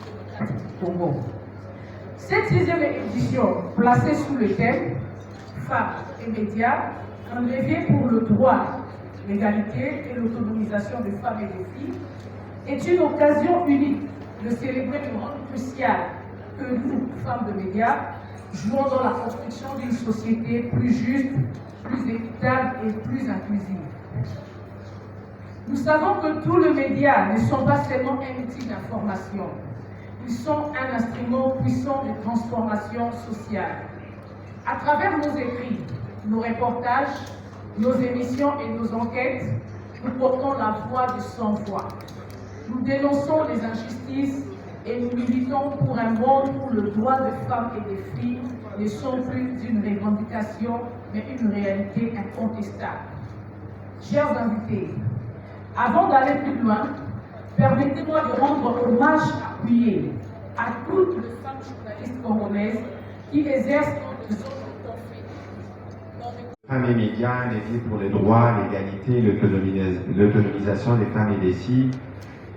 démocratique du Congo. Cette 6e édition, placée sous le thème Femmes et médias, un levier pour le droit, l'égalité et l'autonomisation des femmes et des filles, est une occasion unique de célébrer le rôle crucial que nous, femmes de médias, jouons dans la construction d'une société plus juste, plus équitable et plus inclusive. Nous savons que tous les médias ne sont pas seulement un outil d'information, ils sont un instrument puissant de transformation sociale. À travers nos écrits, nos reportages, nos émissions et nos enquêtes, nous portons la voix de sans-voix. Nous dénonçons les injustices et nous militons pour un monde où le droit des femmes et des filles ne sont plus une revendication, mais une réalité incontestable. Chers invités, avant d'aller plus loin, permettez-moi de rendre hommage appuyé à toutes les femmes journalistes congolaises qui exercent dans des zones de conflit. Femmes et médias, les vies pour les droits, l'égalité, l'autonomisation des femmes et des filles,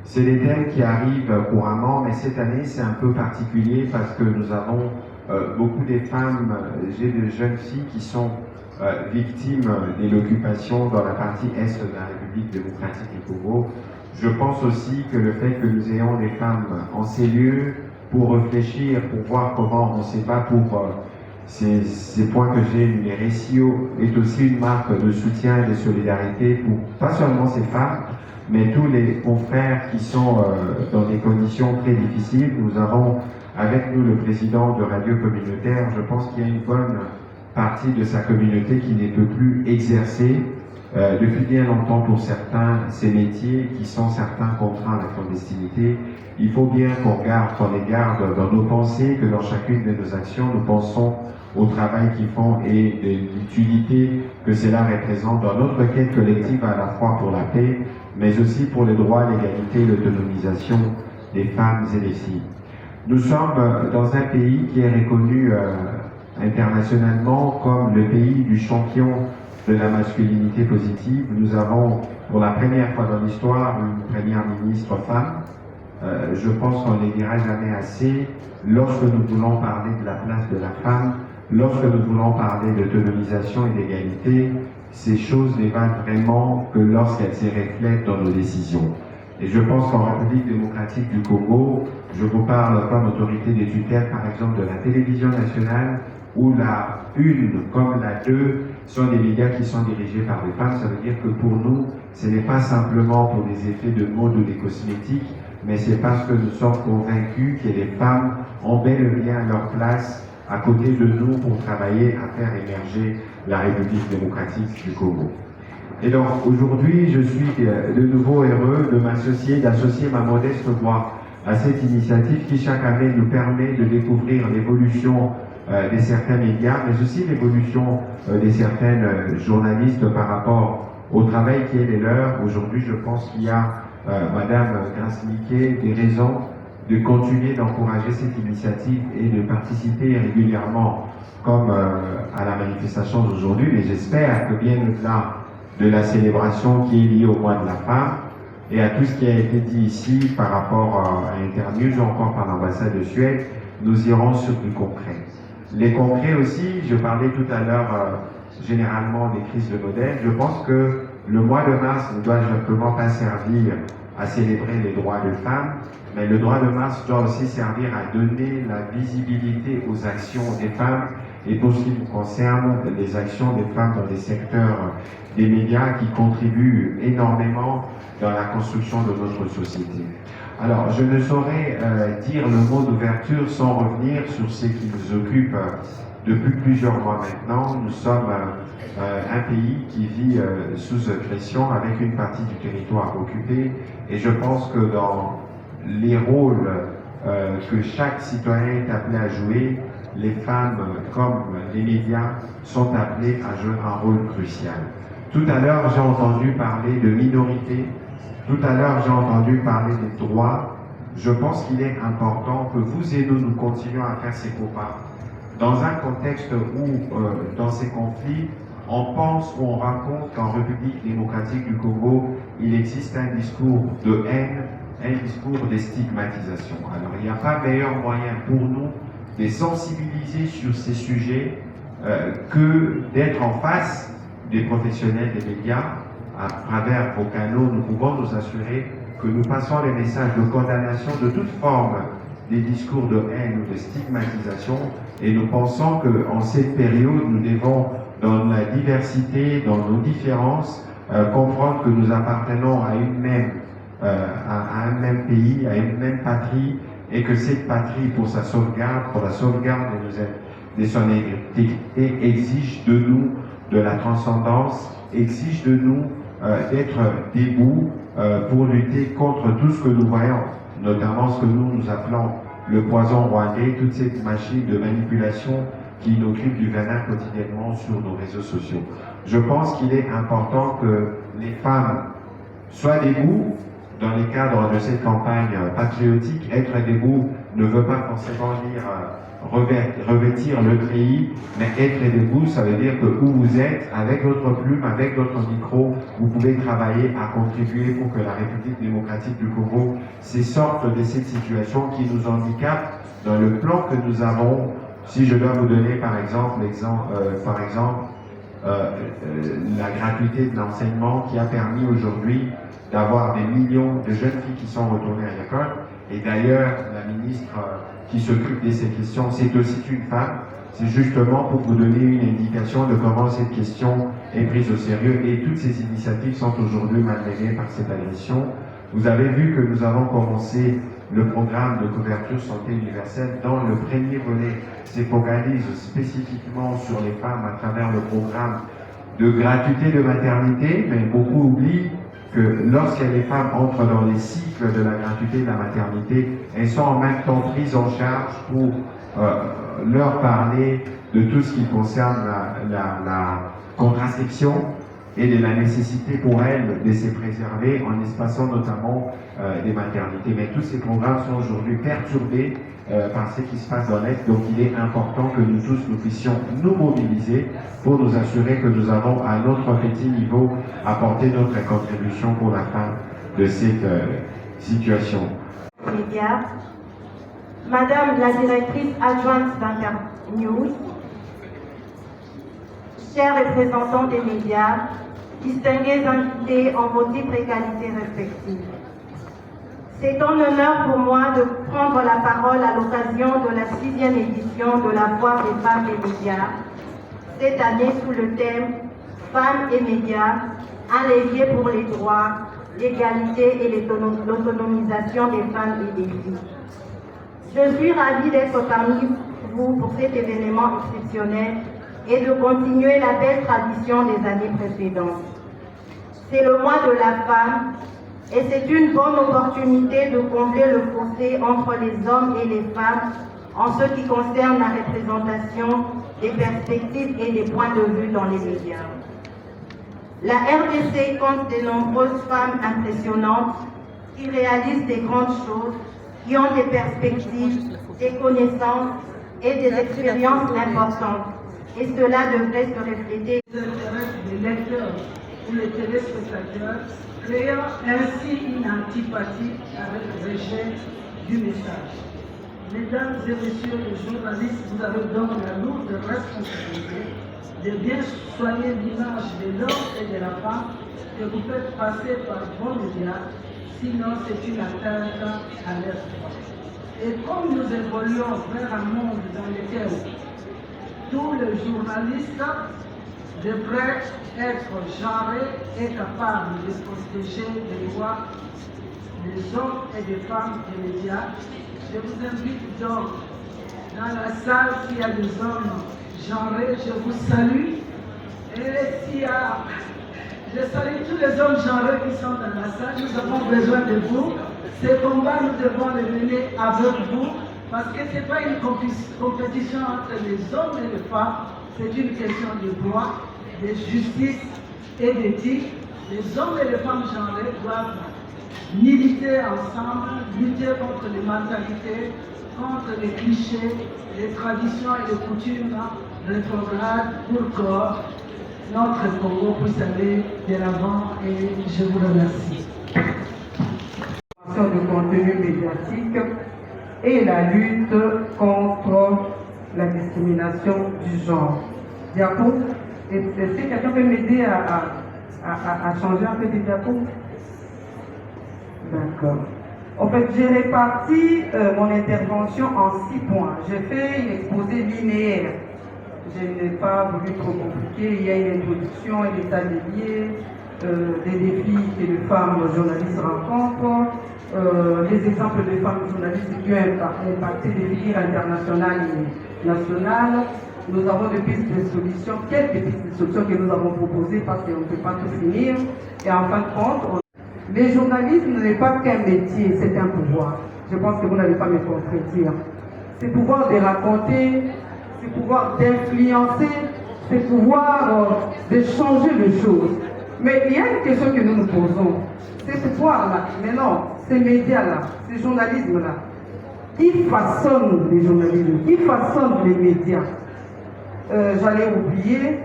c'est des thèmes qui arrivent couramment, mais cette année c'est un peu particulier parce que nous avons beaucoup de femmes, j'ai de jeunes filles qui sont victimes de l'occupation dans la partie est de la République démocratique du Congo. Je pense aussi que le fait que nous ayons des femmes en ces lieux pour réfléchir, pour voir comment on se bat pour ces points que j'ai énumérés, est aussi une marque de soutien et de solidarité pour pas seulement ces femmes, mais tous les confrères qui sont dans des conditions très difficiles. Nous avons avec nous le président de Radio Communautaire. Je pense qu'il y a une bonne partie de sa communauté qui ne peut plus exercer depuis bien longtemps pour certains ces métiers qui sont certains contraints à la clandestinité. Il faut bien qu'on les garde dans nos pensées, que dans chacune de nos actions, nous pensons au travail qu'ils font et de l'utilité que cela représente dans notre quête collective à la fois pour la paix, mais aussi pour les droits, l'égalité et l'autonomisation des femmes et des filles. Nous sommes dans un pays qui est reconnu internationalement comme le pays du champion de la masculinité positive. Nous avons pour la première fois dans l'histoire une première ministre femme. Je pense qu'on ne les dira jamais assez lorsque nous voulons parler de la place de la femme, lorsque nous voulons parler d'autonomisation et d'égalité. Ces choses ne valent vraiment que lorsqu'elles se reflètent dans nos décisions. Et je pense qu'en République démocratique du Congo, je vous parle comme autorité des tutelles, par exemple, de la télévision nationale, où la 1 comme la 2 sont des médias qui sont dirigés par des femmes. Ça veut dire que pour nous, ce n'est pas simplement pour des effets de mode ou des cosmétiques, mais c'est parce que nous sommes convaincus que les femmes ont bel et bien leur place à côté de nous pour travailler à faire émerger la République démocratique du Congo. Et donc aujourd'hui, je suis de nouveau heureux de d'associer ma modeste voix à cette initiative qui chaque année nous permet de découvrir l'évolution de certains médias, mais aussi l'évolution de certaines journalistes par rapport au travail qui est le leur. Aujourd'hui, je pense qu'il y a, Madame Grace-Miquet, des raisons de continuer d'encourager cette initiative et de participer régulièrement comme à la manifestation d'aujourd'hui, mais j'espère que bien au-delà de la célébration qui est liée au mois de la femme et à tout ce qui a été dit ici par rapport à Internews ou encore par l'ambassade de Suède, nous irons sur du concret. Les concrets aussi, je parlais tout à l'heure généralement des crises de modèle. Je pense que le mois de mars ne doit simplement pas servir à célébrer les droits des femmes, mais le droit de mars doit aussi servir à donner la visibilité aux actions des femmes et pour ce qui nous concerne, les actions des femmes dans les secteurs des médias qui contribuent énormément dans la construction de notre société. Alors, je ne saurais dire le mot d'ouverture sans revenir sur ce qui nous occupe depuis plusieurs mois maintenant. Nous sommes un pays qui vit sous pression avec une partie du territoire occupé et je pense que dans les rôles que chaque citoyen est appelé à jouer, les femmes comme les médias sont appelés à jouer un rôle crucial. Tout à l'heure, j'ai entendu parler de minorités. Tout à l'heure, j'ai entendu parler des droits. Je pense qu'il est important que vous et nous continuions à faire ces combats. Dans un contexte où, dans ces conflits, on pense ou on raconte qu'en République démocratique du Congo, il existe un discours de haine, un discours de stigmatisation. Alors, il n'y a pas meilleur moyen pour nous de sensibiliser sur ces sujets que d'être en face des professionnels des médias. À travers vos canaux, nous pouvons nous assurer que nous passons les messages de condamnation de toute forme des discours de haine ou de stigmatisation, et nous pensons qu'en cette période, nous devons, dans la diversité, dans nos différences, comprendre que nous appartenons à un même pays, à une même patrie, et que cette patrie, pour sa sauvegarde, pour la sauvegarde de son intégrité, exige de nous de la transcendance, exige de nous d'être debout pour lutter contre tout ce que nous voyons, notamment ce que nous appelons le poison rwandais, toute cette machine de manipulation qui nous occupe du venin quotidiennement sur nos réseaux sociaux. Je pense qu'il est important que les femmes soient debout dans les cadres de cette campagne patriotique. Être debout ne veut pas forcément dire revêtir le treillis, mais être debout, ça veut dire que où vous êtes, avec votre plume, avec votre micro, vous pouvez travailler à contribuer pour que la République démocratique du Congo sorte de cette situation qui nous handicape dans le plan que nous avons. Si je dois vous donner par exemple la gratuité de l'enseignement qui a permis aujourd'hui d'avoir des millions de jeunes filles qui sont retournées à l'école. Et d'ailleurs, la ministre qui s'occupe de ces questions, c'est aussi une femme. C'est justement pour vous donner une indication de comment cette question est prise au sérieux. Et toutes ces initiatives sont aujourd'hui malmenées par cette agression. Vous avez vu que nous avons commencé le programme de couverture santé universelle. Dans le premier volet, se focalise spécifiquement sur les femmes à travers le programme de gratuité de maternité, mais beaucoup oublient que lorsque les femmes entrent dans les cycles de la gratuité de la maternité, elles sont en même temps prises en charge pour leur parler de tout ce qui concerne la contraception et de la nécessité pour elles de se préserver en espaçant notamment des maternités. Mais tous ces programmes sont aujourd'hui perturbés par ce qui se passe dans l'Est, donc il est important que nous tous nous puissions nous mobiliser pour nous assurer que nous avons à notre petit niveau apporté notre contribution pour la fin de cette situation. Médias. Madame la directrice adjointe d'Internews, chers représentants des médias, distingués invités en vos titres et qualités respectives. C'est un honneur pour moi de prendre la parole à l'occasion de la 6e édition de la Foire des femmes et médias, cette année sous le thème « Femmes et médias, un levier pour les droits, l'égalité et l'autonomisation des femmes et des filles ». Je suis ravie d'être parmi vous pour cet événement exceptionnel et de continuer la belle tradition des années précédentes. C'est le mois de la femme et c'est une bonne opportunité de combler le fossé entre les hommes et les femmes en ce qui concerne la représentation des perspectives et des points de vue dans les médias. La RDC compte de nombreuses femmes impressionnantes qui réalisent des grandes choses, qui ont des perspectives, des connaissances et des expériences importantes. Et cela devrait se refléter. Les intérêts des lecteurs ou les téléspectateurs, créant ainsi une antipathie avec le rejet du message. Mesdames et messieurs les journalistes, vous avez donc la lourde responsabilité de bien soigner l'image de l'homme et de la femme que vous faites passer par vos médias, sinon c'est une atteinte à leur droit. Et comme nous évoluons vers un monde dans lequel tous les journalistes devraient être genrés et capables de protéger les droits des hommes et des femmes des médias, je vous invite donc dans la salle, s'il y a des hommes genrés, je vous salue. Et je salue tous les hommes genrés qui sont dans la salle, nous avons besoin de vous. Ces combats, nous devons les mener avec vous, parce que ce n'est pas une compétition entre les hommes et les femmes, c'est une question de droit, de justice et d'éthique. Les hommes et les femmes genrés doivent militer ensemble, lutter contre les mentalités, contre les clichés, les traditions et les coutumes rétrogrades pour que notre Congo puisse aller de l'avant, et je vous remercie. création de contenu médiatique et la lutte contre la discrimination du genre. Diapo, est-ce que quelqu'un peut m'aider à changer un peu de diapo? D'accord. En fait, j'ai réparti mon intervention en 6 points. J'ai fait une exposé linéaire. Je n'ai pas voulu trop compliquer. Il y a une introduction, un état des lieux, des défis que les femmes journalistes rencontrent, les exemples de femmes journalistes qui ont impacté les livres internationales et nationales. Nous avons des pistes de solutions, quelques pistes de solutions que nous avons proposées parce qu'on ne peut pas tout finir. Et en fin de compte, le journalisme n'est pas qu'un métier, c'est un pouvoir. Je pense que vous n'allez pas me contredire. C'est pouvoir de raconter, c'est pouvoir d'influencer, c'est pouvoir de changer les choses. Mais il y a une question que nous nous posons. Ces pouvoirs-là, mais non, ces médias-là, ces journalismes-là, qui façonnent les journalismes, qui façonnent les médias. J'allais oublier,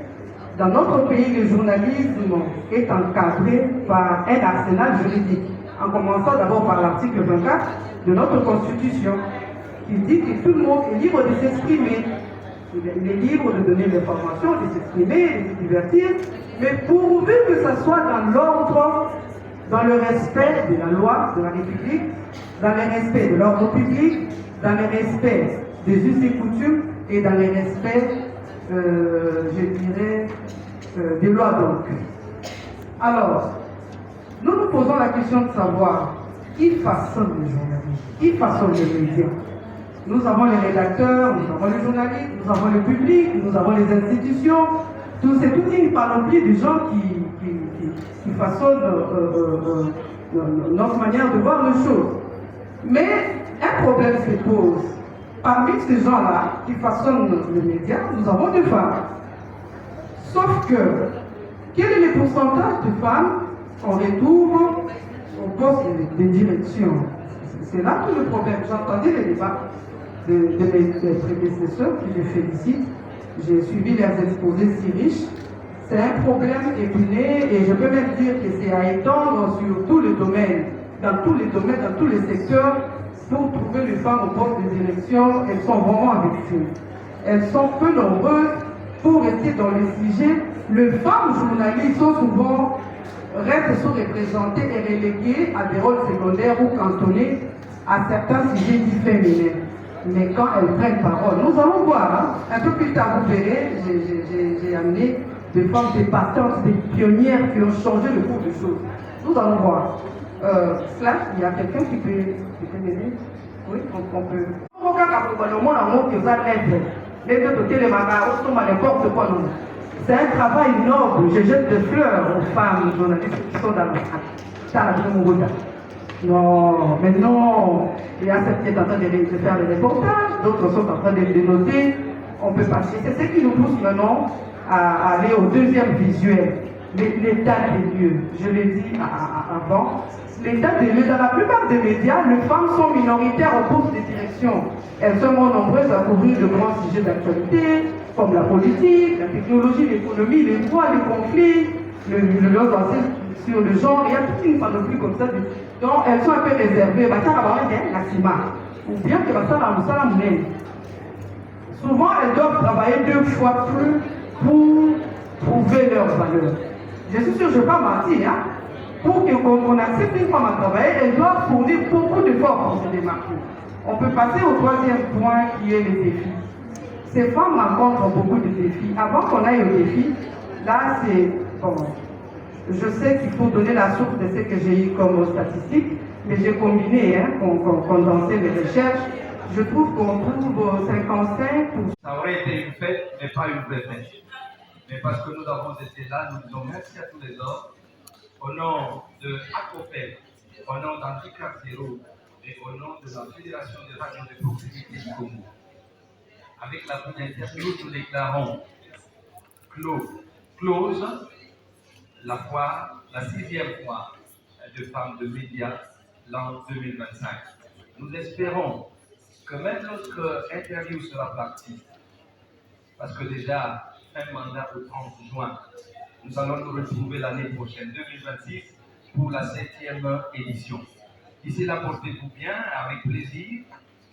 dans notre pays, le journalisme est encadré par un arsenal juridique, en commençant d'abord par l'article 24 de notre Constitution, qui dit que tout le monde est libre de s'exprimer. Il est libre de donner l'information, de s'exprimer, de se divertir, mais pourvu que ça soit dans l'ordre, dans le respect de la loi de la République, dans le respect de l'ordre public, dans le respect des us et coutumes et dans le respect, je dirais, des lois donc. Alors, nous nous posons la question de savoir qui façonne les journalistes, qui façonne les médias. Nous avons les rédacteurs, nous avons les journalistes, nous avons le public, nous avons les institutions. C'est toute une panoplie de gens qui façonnent notre manière de voir les choses. Mais un problème se pose. Parmi ces gens-là qui façonnent les médias, nous avons des femmes. Sauf que, quel est le pourcentage de femmes qu'on retrouve au poste de direction? C'est là tout le problème. J'entendais les débats de mes prédécesseurs, qui je félicite. J'ai suivi leurs exposés si riches. C'est un problème épineux et je peux même dire que c'est à étendre sur tous les domaines, dans tous les domaines, dans tous les secteurs, pour trouver les femmes au poste de direction. Elles sont vraiment avec eux. Elles sont peu nombreuses. Pour rester dans le sujet, les femmes journalistes sont souvent restent sous-représentées et reléguées à des rôles secondaires ou cantonnées à certains sujets dits féminins. Mais quand elles prennent parole, nous allons voir, un peu plus tard vous verrez, j'ai amené des femmes débattantes, des pionnières qui ont changé le cours des choses. Nous allons voir. Cela, il y a quelqu'un qui peut m'aider? Oui, on peut. C'est un travail noble. Je jette des fleurs aux femmes journalistes qui sont dans la non, maintenant, il y a certains qui sont en train de faire des reportages, d'autres sont en train de noter. On peut passer. C'est ce qui nous pousse maintenant à aller au deuxième visuel. L'état des lieux. Je l'ai dit avant. L'état des lieux, dans la plupart des médias, les femmes sont minoritaires au poste de direction. Elles sont moins nombreuses à couvrir de grands sujets d'actualité, comme la politique, la technologie, l'économie, les droits, les conflits, le lien sur le genre. Il y a toute une panoplie comme ça. Donc, elles sont un peu réservées. Ou bien que souvent, elles doivent travailler 2 fois plus pour prouver leur valeur. Je suis sûre, je ne vais pas mentir, hein. Pour qu'on accepte une femme à travailler, elle doit fournir beaucoup d'efforts pour se démarquer. On peut passer au 3e point qui est les défis. Ces femmes rencontrent beaucoup de défis. Avant qu'on aille au défi, là c'est bon. Je sais qu'il faut donner la source de ce que j'ai eu comme statistiques, mais j'ai combiné, condensé les recherches. Je trouve qu'on trouve 55%. Ça aurait été une fête, mais pas une vraie fête. Mais parce que nous avons été là, nous disons merci à tous les hommes. Au nom de ACOPEL, au nom d'Antica Zero et au nom de la Fédération des radios de proximité du Congo. Avec la première nous déclarons close la 6e fois de femmes de médias l'an 2025. Nous espérons que même notre interview sera partie, parce que déjà, un mandat au 30 juin, nous allons nous retrouver l'année prochaine, 2026, pour la 7e édition. D'ici là, portez-vous bien, avec plaisir.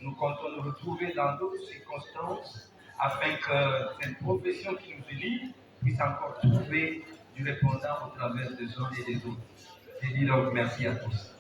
Nous comptons nous retrouver dans d'autres circonstances afin que cette profession qui nous unit puisse encore trouver du répondant au travers des uns et des autres. Je dis donc merci à tous.